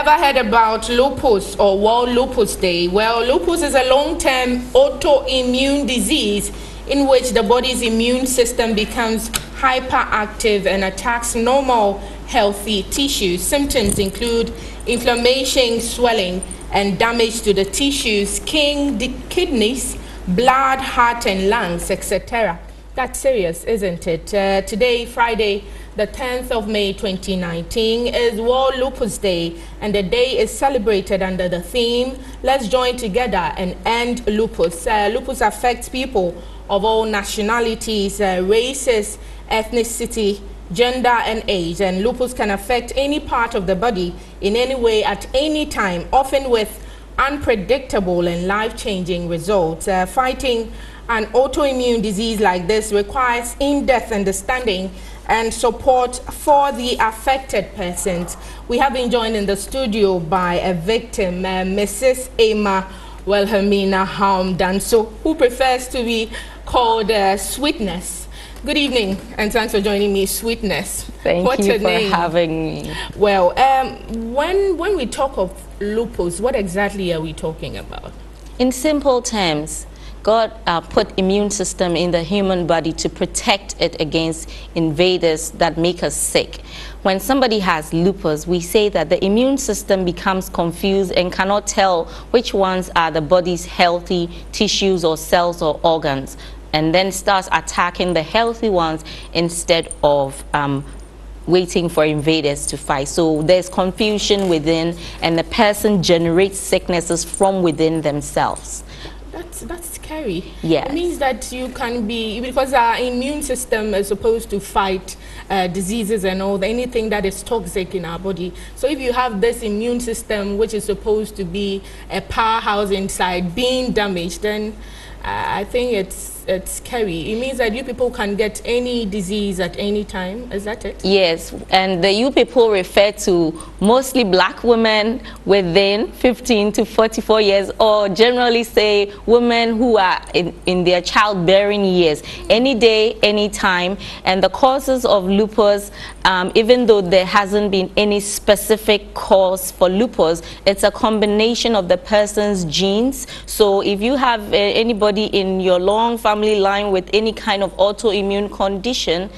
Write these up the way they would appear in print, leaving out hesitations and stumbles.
Ever heard about lupus or World Lupus Day? Well, lupus is a long-term autoimmune disease in which the body's immune system becomes hyperactive and attacks normal, healthy tissues. Symptoms include inflammation, swelling, and damage to the tissues, kidneys, blood, heart, and lungs, etc. That's serious, isn't it? Today, Friday, the 10th of May 2019, is World Lupus Day, and the day is celebrated under the theme, "Let's join together and end lupus." Lupus affects people of all nationalities, races, ethnicity, gender, and age, and lupus can affect any part of the body in any way at any time, often with unpredictable and life-changing results. Fighting an autoimmune disease like this requires in-depth understanding and support for the affected persons. We have been joined in the studio by a victim, Mrs. Emma Wilhelmina Danso, who prefers to be called Sweetness. Good evening, and thanks for joining me, Sweetness. What's your name? Having me. Well, when we talk of lupus, what exactly are we talking about? In simple terms, God put immune system in the human body to protect it against invaders that make us sick. When somebody has lupus, we say that the immune system becomes confused and cannot tell which ones are the body's healthy tissues or cells or organs, and then starts attacking the healthy ones instead of waiting for invaders to fight. So there's confusion within, and the person generates sicknesses from within themselves. That's scary. Yes. It means that you can be, because our immune system is supposed to fight diseases and all, anything that is toxic in our body. So if you have this immune system, which is supposed to be a powerhouse inside, being damaged, then I think it's scary. It means that you people can get any disease at any time. Is that it? Yes, and the you people refer to mostly black women within 15 to 44 years, or generally say women who are in their childbearing years, any day, any time. And the causes of lupus, even though there hasn't been any specific cause for lupus, it's a combination of the person's genes. So if you have anybody in your long family line with any kind of autoimmune condition,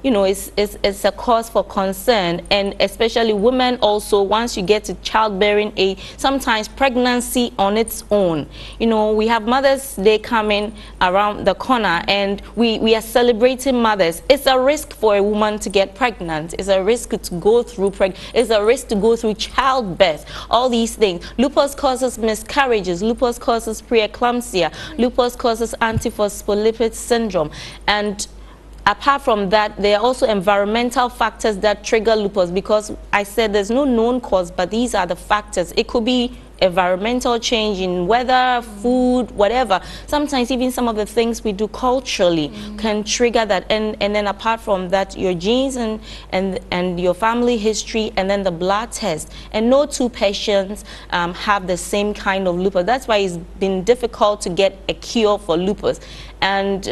you know, it's a cause for concern. And especially women also, once you get to childbearing age, sometimes pregnancy on its own. You know, we have Mother's Day coming around the corner, and we are celebrating mothers. It's a risk for a woman to get pregnant. It's a risk to go through it's a risk to go through childbirth. All these things. Lupus causes miscarriages. Lupus causes preeclampsia. Lupus causes antiphospholipid syndrome. And apart from that, there are also environmental factors that trigger lupus, because I said there's no known cause, but these are the factors. It could be environmental change in weather, food, whatever. Sometimes even some of the things we do culturally can trigger that. And then apart from that, your genes and your family history, and then the blood test. And no two patients have the same kind of lupus. That's why it's been difficult to get a cure for lupus. And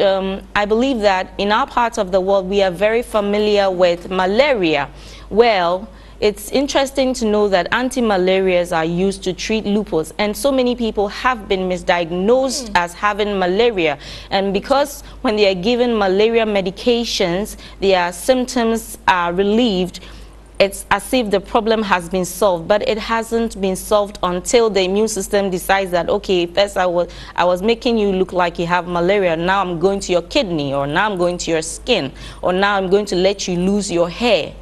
I believe that in our part of the world, we are very familiar with malaria. Well, it's interesting to know that anti-malarials are used to treat lupus, and so many people have been misdiagnosed as having malaria. And because when they are given malaria medications, their symptoms are relieved, it's as if the problem has been solved, but it hasn't been solved until the immune system decides that, okay, first I was making you look like you have malaria, now I'm going to your kidney, or now I'm going to your skin, or now I'm going to let you lose your hair,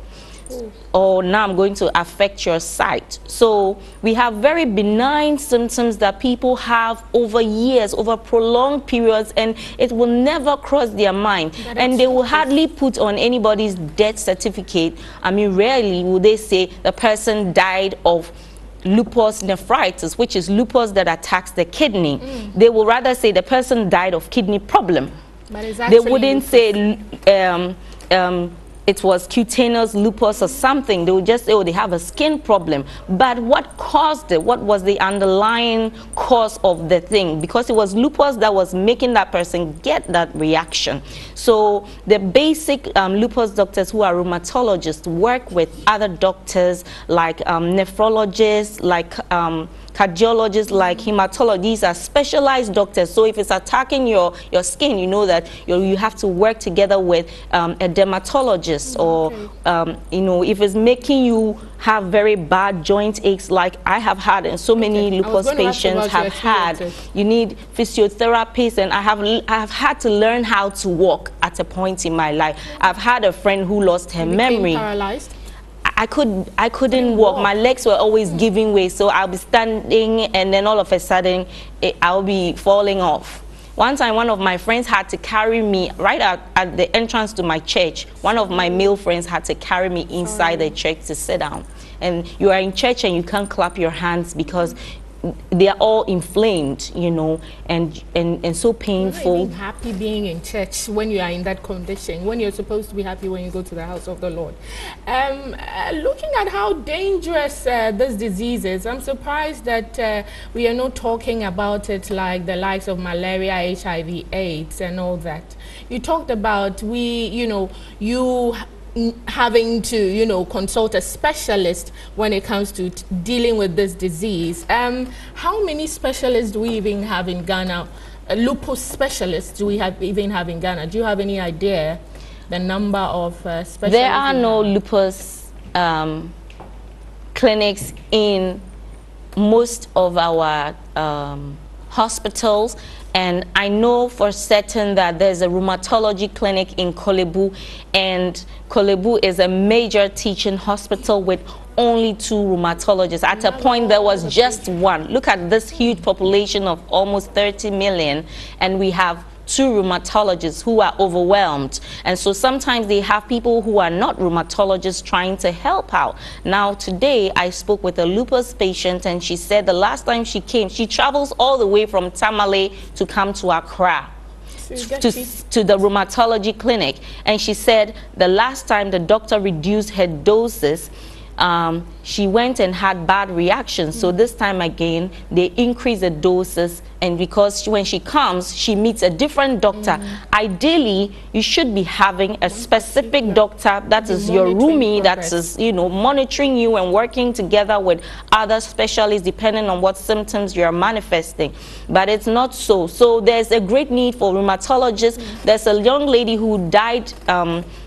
or now I'm going to affect your sight. So we have very benign symptoms that people have over years, over prolonged periods, and it will never cross their mind. And they will hardly put on anybody's death certificate. I mean, rarely will they say the person died of lupus nephritis, which is lupus that attacks the kidney. They will rather say the person died of kidney problem. But they wouldn't say it was cutaneous lupus or something, they would just say, oh, they have a skin problem. But what caused it? What was the underlying cause of the thing? Because it was lupus that was making that person get that reaction. So the basic lupus doctors who are rheumatologists work with other doctors like nephrologists, like cardiologists, like hematologists. These are specialized doctors. So if it's attacking your skin, you know that you have to work together with a dermatologist, or you know, if it's making you have very bad joint aches, like I have had, and so many lupus patients have had, you need physiotherapists. And I have had to learn how to walk at a point in my life. I've had a friend who lost her memory. Paralyzed? I couldn't walk. My legs were always giving way, so I'll be standing and then all of a sudden I'll be falling off. One time, one of my friends had to carry me right at the entrance to my church. One of my male friends had to carry me inside the church to sit down. And you are in church and you can't clap your hands because they are all inflamed, you know, and so painful. You're not even happy being in church when you are in that condition, when you're supposed to be happy when you go to the house of the Lord. Looking at how dangerous this disease is, I'm surprised that we are not talking about it like the likes of malaria, HIV, AIDS, and all that. You talked about you having to, you know, consult a specialist when it comes to dealing with this disease. How many specialists do we even have in Ghana? Lupus specialists do we even have in Ghana? Do you have any idea the number of specialists? There are no lupus clinics in most of our hospitals. And I know for certain that there's a rheumatology clinic in Kolebu, and Kolebu is a major teaching hospital with only 2 rheumatologists. At a point, there was just 1. Look at this huge population of almost 30 million, and we have 2 rheumatologists who are overwhelmed. And so sometimes they have people who are not rheumatologists trying to help out. Now today I spoke with a lupus patient, and she said the last time she came, she travels all the way from Tamale to come to Accra to the rheumatology clinic. And she said the last time the doctor reduced her doses, she went and had bad reactions. So this time again, they increase the doses, and because when she comes, she meets a different doctor. Ideally, you should be having a specific doctor that is your roomie, that is, you know, monitoring you and working together with other specialists depending on what symptoms you are manifesting. But it's not so. So there's a great need for rheumatologists. There's a young lady who died,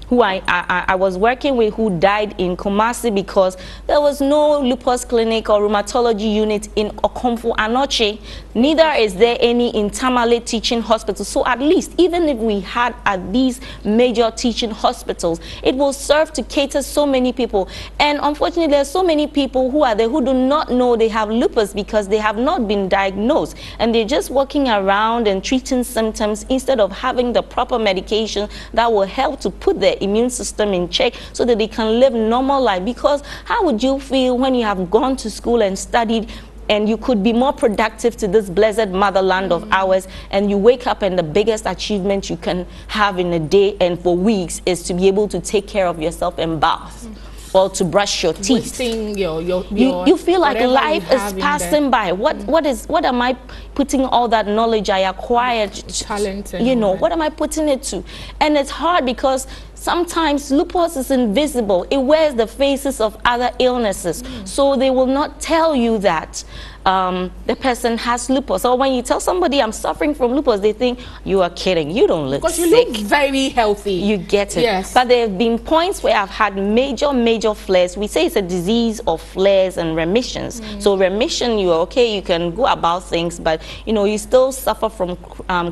who I was working with, who died in Kumasi because there was no lupus clinic or rheumatology unit in Okomfo Anoche. Neither is there any in Tamale teaching hospital. So at least, even if we had at these major teaching hospitals, it will serve to cater so many people. And unfortunately, there are so many people who are there who do not know they have lupus because they have not been diagnosed. And they're just walking around and treating symptoms instead of having the proper medication that will help to put their immune system in check so that they can live normal life. Because how would you feel when you have gone to school and studied and you could be more productive to this blessed motherland of ours, and you wake up and the biggest achievement you can have in a day and for weeks is to be able to take care of yourself and bath? Or to brush your teeth. You feel like life is passing by. What am I putting all that knowledge I acquired, talent, you know, what am I putting it to? And it's hard because sometimes lupus is invisible. It wears the faces of other illnesses. So they will not tell you that the person has lupus. Or when you tell somebody I'm suffering from lupus, they think you are kidding. You don't look sick. Because you look very healthy. You get it. Yes. But there have been points where I've had major flares. We say it's a disease of flares and remissions. So remission, you're okay, you can go about things, but you know, you still suffer from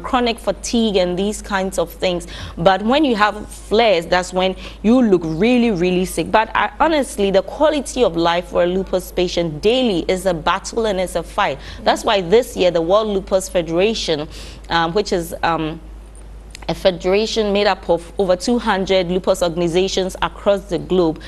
chronic fatigue and these kinds of things. But when you have flares, that's when you look really sick. But honestly, the quality of life for a lupus patient daily is a battle and it's a fight. That's why this year the World Lupus Federation, which is a federation made up of over 200 lupus organizations across the globe,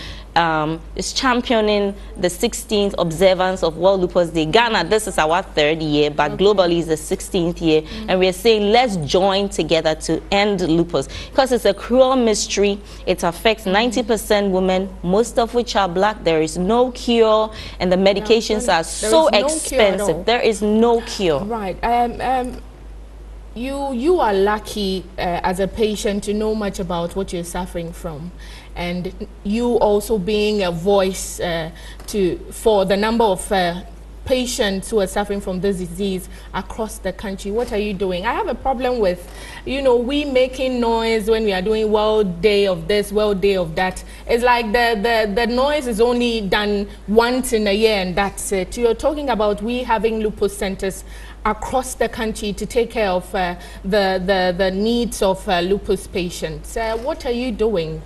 is championing the 16th observance of World Lupus Day. Ghana, this is our 3rd year, but globally is the 16th year, and we're saying let's join together to end lupus, because it's a cruel mystery. It affects 90% women, most of which are black. There is no cure, and the medications are so expensive. There is no cure. Right. You are lucky as a patient to know much about what you're suffering from, and you also being a voice for the number of patients who are suffering from this disease across the country. What are you doing? I have a problem with, we making noise when we are doing World Day of this, World Day of that. It's like the noise is only done once in a year and that's it. You're talking about we having lupus centers across the country to take care of the needs of lupus patients. What are you doing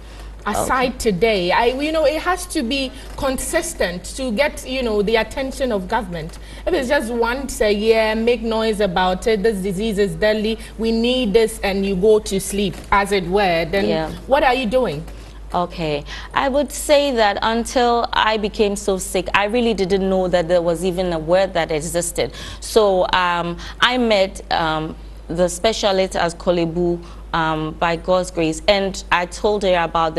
aside today? It has to be consistent to get, the attention of government. If it's just once a year, make noise about it, this disease is deadly, we need this, and you go to sleep, as it were, then what are you doing? Okay, I would say that until I became so sick, I really didn't know that there was even a word that existed. So I met the specialist as Kolebu by God's grace, and I told her about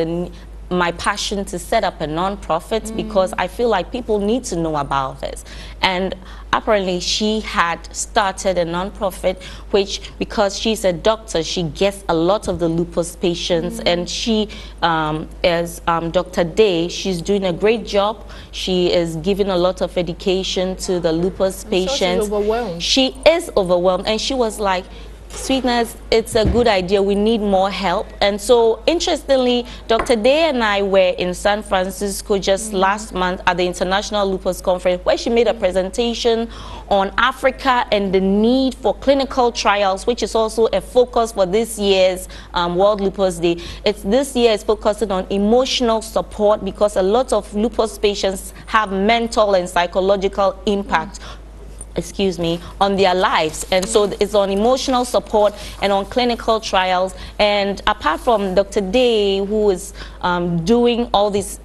my passion to set up a non-profit because I feel like people need to know about this. And apparently she had started a non-profit, which, because she's a doctor, she gets a lot of the lupus patients, and she is Dr. Day. She's doing a great job. She is giving a lot of education to the lupus patients. She's overwhelmed. She is overwhelmed, and she was like, Sweetness, it's a good idea. We need more help. And so, interestingly, Dr. Day and I were in San Francisco just last month at the International Lupus Conference, where she made a presentation on Africa and the need for clinical trials, which is also a focus for this year's World Lupus Day. This year is focusing on emotional support, because a lot of lupus patients have mental and psychological impact on their lives, and so it's on emotional support and on clinical trials. And apart from Dr. Day, who is doing all this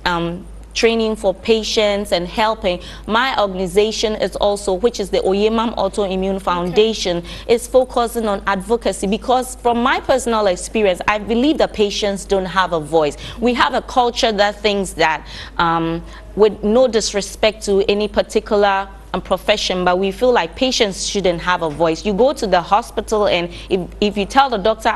training for patients and helping, my organization is also, which is the Oyemam Autoimmune Foundation, is focusing on advocacy, because from my personal experience, I believe that patients don't have a voice. We have a culture that thinks that, with no disrespect to any particular profession, but we feel like patients shouldn't have a voice. You go to the hospital, and if you tell the doctor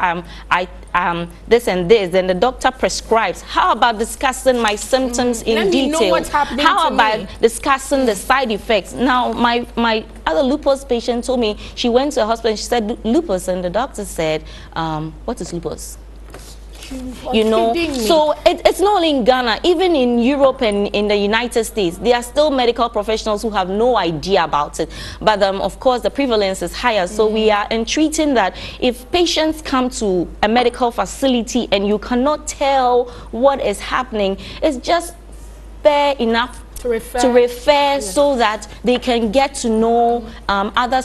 this and this, then the doctor prescribes. How about discussing my symptoms in detail? Know what's happening How to about me? discussing the side effects? Now, my other lupus patient told me she went to the hospital and she said lupus, and the doctor said, what is lupus? So it's not only in Ghana, even in Europe and in the United States, there are still medical professionals who have no idea about it. But of course, the prevalence is higher. So we are entreating that if patients come to a medical facility and you cannot tell what is happening, it's just fair enough to refer so that they can get to know other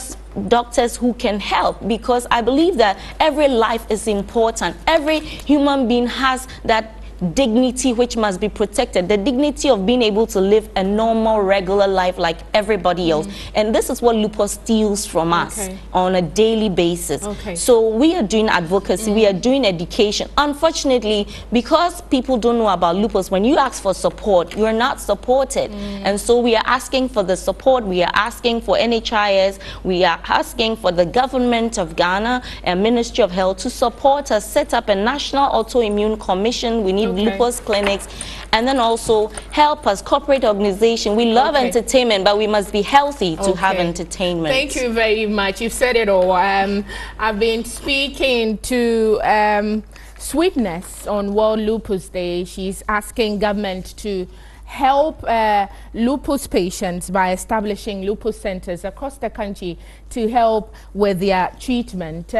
doctors who can help, because I believe that every life is important. Every human being has that dignity which must be protected, the dignity of being able to live a normal, regular life like everybody else. And this is what lupus steals from us on a daily basis. So we are doing advocacy, we are doing education. Unfortunately, because people don't know about lupus, when you ask for support, you are not supported. And so we are asking for the support, we are asking for NHIS, we are asking for the government of Ghana and Ministry of Health to support us, set up a national autoimmune commission. We need lupus clinics, and then also help us, corporate organization. We love entertainment, but we must be healthy to have entertainment. Thank you very much. You've said it all. I've been speaking to Sweetness on World Lupus Day. She's asking government to help lupus patients by establishing lupus centers across the country to help with their treatment.